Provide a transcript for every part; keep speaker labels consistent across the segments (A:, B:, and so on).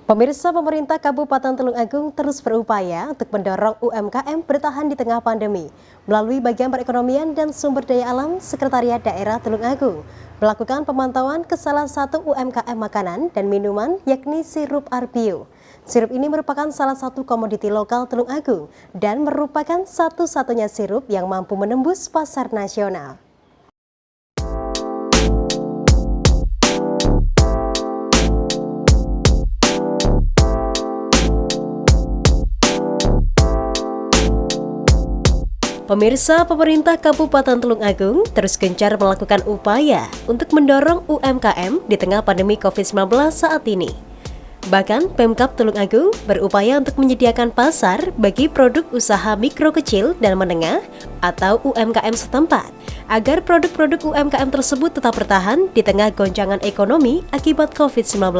A: Pemirsa, pemerintah Kabupaten Tulung Agung terus berupaya untuk mendorong UMKM bertahan di tengah pandemi. Melalui bagian perekonomian dan sumber daya alam, Sekretariat Daerah Tulung Agung melakukan pemantauan ke salah satu UMKM makanan dan minuman, yakni sirup Arpio. Sirup ini merupakan salah satu komoditi lokal Tulung Agung dan merupakan satu-satunya sirup yang mampu menembus pasar nasional. Pemirsa, pemerintah Kabupaten Tulung Agung terus gencar melakukan upaya untuk mendorong UMKM di tengah pandemi COVID-19 saat ini. Bahkan, Pemkab Tulung Agung berupaya untuk menyediakan pasar bagi produk usaha mikro kecil dan menengah atau UMKM setempat, agar produk-produk UMKM tersebut tetap bertahan di tengah goncangan ekonomi akibat COVID-19.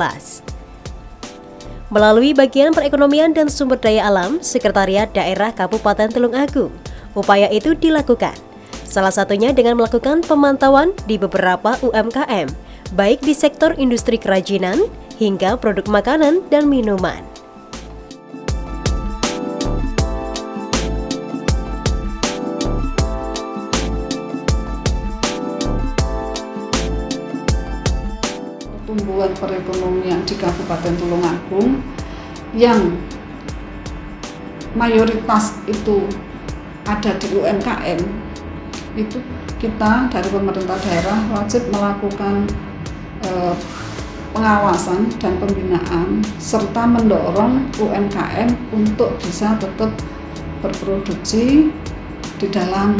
A: Melalui bagian perekonomian dan sumber daya alam, Sekretariat Daerah Kabupaten Tulung Agung, upaya itu dilakukan, salah satunya dengan melakukan pemantauan di beberapa UMKM, baik di sektor industri kerajinan hingga produk makanan dan minuman.
B: Pertumbuhan perekonomian di Kabupaten Tulung Agung yang mayoritas itu ada di UMKM, itu kita dari pemerintah daerah wajib melakukan pengawasan dan pembinaan serta mendorong UMKM untuk bisa tetap berproduksi di dalam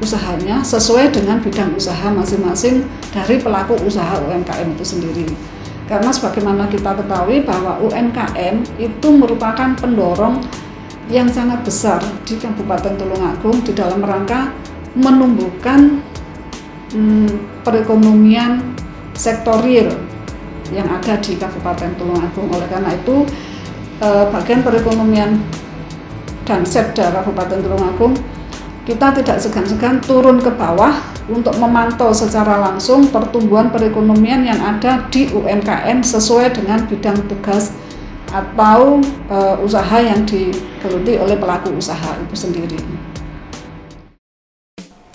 B: usahanya sesuai dengan bidang usaha masing-masing dari pelaku usaha UMKM itu sendiri. Karena sebagaimana kita ketahui bahwa UMKM itu merupakan pendorong yang sangat besar di Kabupaten Tulung Agung di dalam rangka menumbuhkan perekonomian sektor real yang ada di Kabupaten Tulung Agung. Oleh karena itu, bagian perekonomian dan Setda Kabupaten Tulung Agung, kita tidak segan-segan turun ke bawah untuk memantau secara langsung pertumbuhan perekonomian yang ada di UMKM sesuai dengan bidang tugas atau usaha yang digeluti oleh pelaku usaha itu sendiri.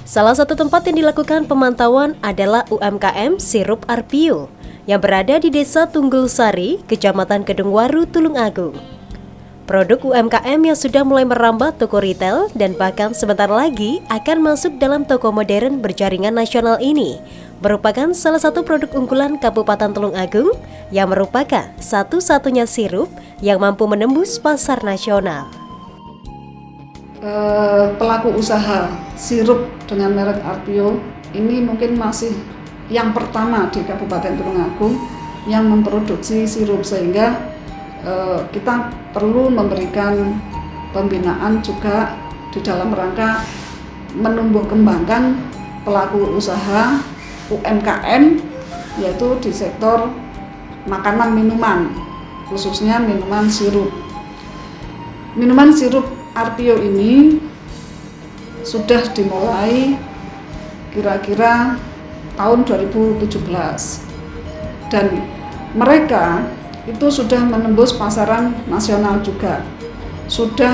A: Salah satu tempat yang dilakukan pemantauan adalah UMKM Sirup Arpio yang berada di Desa Tunggul Sari, Kecamatan Kedungwaru, Tulung Agung. Produk UMKM yang sudah mulai merambah toko retail dan bahkan sebentar lagi akan masuk dalam toko modern berjaringan nasional ini merupakan salah satu produk unggulan Kabupaten Tulung Agung yang merupakan satu-satunya sirup yang mampu menembus pasar nasional.
B: Pelaku usaha sirup dengan merek Arpio ini mungkin masih yang pertama di Kabupaten Tulung Agung yang memproduksi sirup, sehingga kita perlu memberikan pembinaan juga di dalam rangka menumbuh kembangkan pelaku usaha UMKM, yaitu di sektor makanan minuman, khususnya minuman sirup. Minuman sirup Arpio ini sudah dimulai kira-kira tahun 2017 dan mereka itu sudah menembus pasaran nasional juga, sudah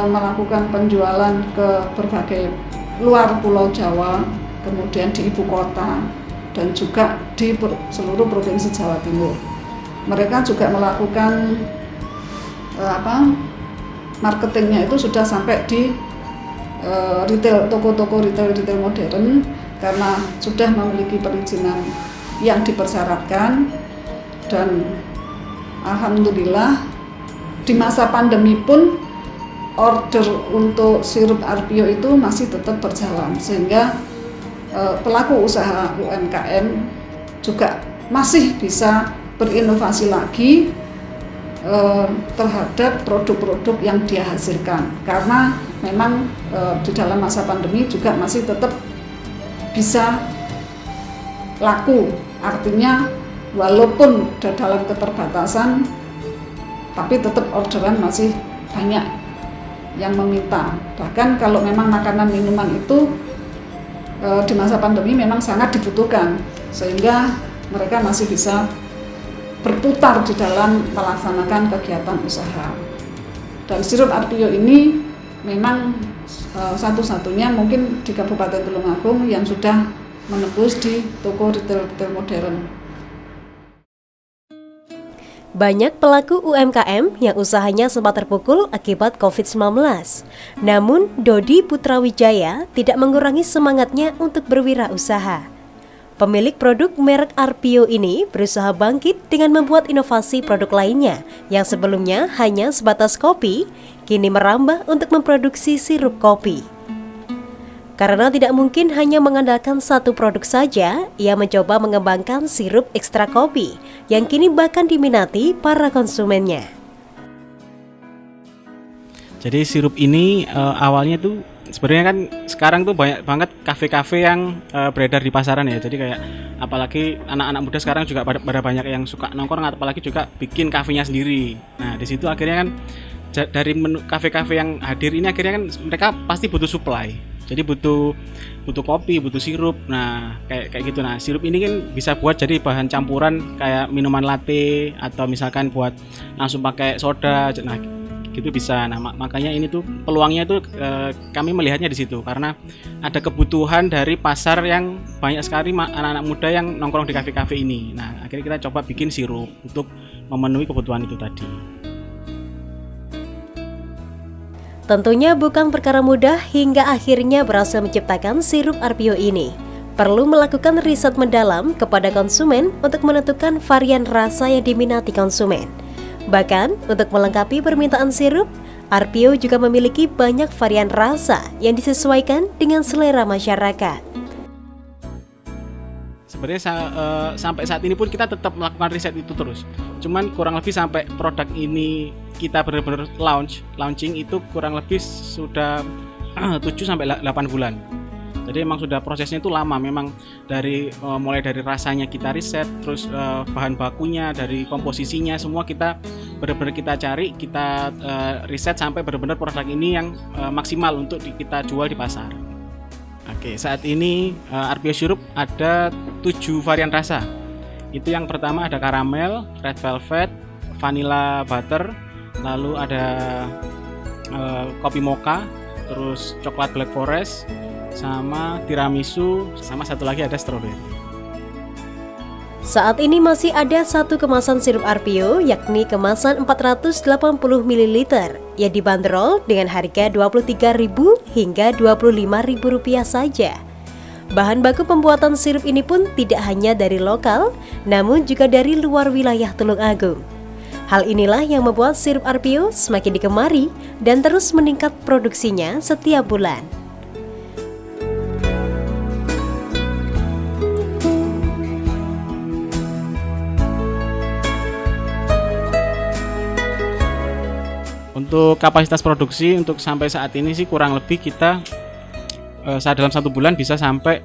B: melakukan penjualan ke berbagai luar Pulau Jawa, kemudian di ibu kota dan juga di seluruh provinsi Jawa Timur. Mereka juga melakukan marketingnya itu sudah sampai di retail, toko-toko retail modern, karena sudah memiliki perizinan yang dipersyaratkan. Dan alhamdulillah di masa pandemi pun order untuk sirup Arpio itu masih tetap berjalan, sehingga pelaku usaha UMKM juga masih bisa berinovasi lagi terhadap produk-produk yang dia hasilkan, karena memang di dalam masa pandemi juga masih tetap bisa laku, artinya walaupun dalam keterbatasan tapi tetap orderan masih banyak yang meminta. Bahkan kalau memang makanan minuman itu di masa pandemi memang sangat dibutuhkan, sehingga mereka masih bisa berputar di dalam melaksanakan kegiatan usaha. Dan sirup Arpio ini memang satu-satunya mungkin di Kabupaten Tulungagung yang sudah menembus di toko retail modern.
A: Banyak pelaku UMKM yang usahanya sempat terpukul akibat COVID-19. Namun, Dodi Putrawijaya tidak mengurangi semangatnya untuk berwirausaha. Pemilik produk merek Arpio ini berusaha bangkit dengan membuat inovasi produk lainnya yang sebelumnya hanya sebatas kopi, kini merambah untuk memproduksi sirup kopi. Karena tidak mungkin hanya mengandalkan satu produk saja, ia mencoba mengembangkan sirup ekstra kopi yang kini bahkan diminati para konsumennya.
C: Jadi sirup ini awalnya tuh sebenarnya kan sekarang tuh banyak banget kafe-kafe yang beredar di pasaran ya. Jadi kayak apalagi anak-anak muda sekarang juga pada banyak yang suka nongkrong, apalagi juga bikin kafenya sendiri. Nah di situ akhirnya kan dari menu kafe-kafe yang hadir ini akhirnya kan mereka pasti butuh supply. Jadi butuh kopi, butuh sirup. Nah, kayak gitu. Nah, sirup ini kan bisa buat jadi bahan campuran kayak minuman latte atau misalkan buat langsung pakai soda. Nah, gitu bisa. Nah, makanya ini tuh peluangnya tuh kami melihatnya di situ karena ada kebutuhan dari pasar yang banyak sekali anak-anak muda yang nongkrong di kafe-kafe ini. Nah, akhirnya kita coba bikin sirup untuk memenuhi kebutuhan itu tadi.
A: Tentunya bukan perkara mudah hingga akhirnya berhasil menciptakan sirup Arpio ini. Perlu melakukan riset mendalam kepada konsumen untuk menentukan varian rasa yang diminati konsumen. Bahkan, untuk melengkapi permintaan sirup, Arpio juga memiliki banyak varian rasa yang disesuaikan dengan selera masyarakat.
C: Sebenarnya sampai saat ini pun kita tetap melakukan riset itu terus. Cuman kurang lebih sampai produk ini kita benar-benar launching itu kurang lebih sudah 7-8 bulan. Jadi memang sudah prosesnya itu lama, memang dari mulai dari rasanya kita riset, terus bahan bakunya, dari komposisinya semua kita benar-benar kita cari, kita riset sampai benar-benar produk ini yang maksimal untuk kita jual di pasar. Oke, saat ini Arpio Sirup ada 7 varian rasa. Itu yang pertama ada karamel, red velvet, vanilla butter, lalu ada kopi mocha, terus coklat black forest, sama tiramisu, sama satu lagi ada strawberry.
A: Saat ini masih ada satu kemasan sirup Arpio, yakni kemasan 480 ml yang dibanderol dengan harga Rp23.000 hingga Rp25.000 saja. Bahan baku pembuatan sirup ini pun tidak hanya dari lokal, namun juga dari luar wilayah Tulungagung. Hal inilah yang membuat sirup Arpio semakin digemari dan terus meningkat produksinya setiap bulan.
C: Untuk kapasitas produksi untuk sampai saat ini sih kurang lebih kita saat dalam 1 bulan bisa sampai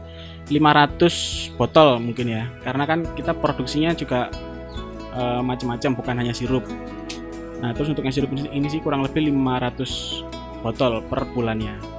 C: 500 botol mungkin ya. Karena kan kita produksinya juga macam-macam, bukan hanya sirup. Nah, terus untuk yang sirup ini sih kurang lebih 500 botol per bulannya.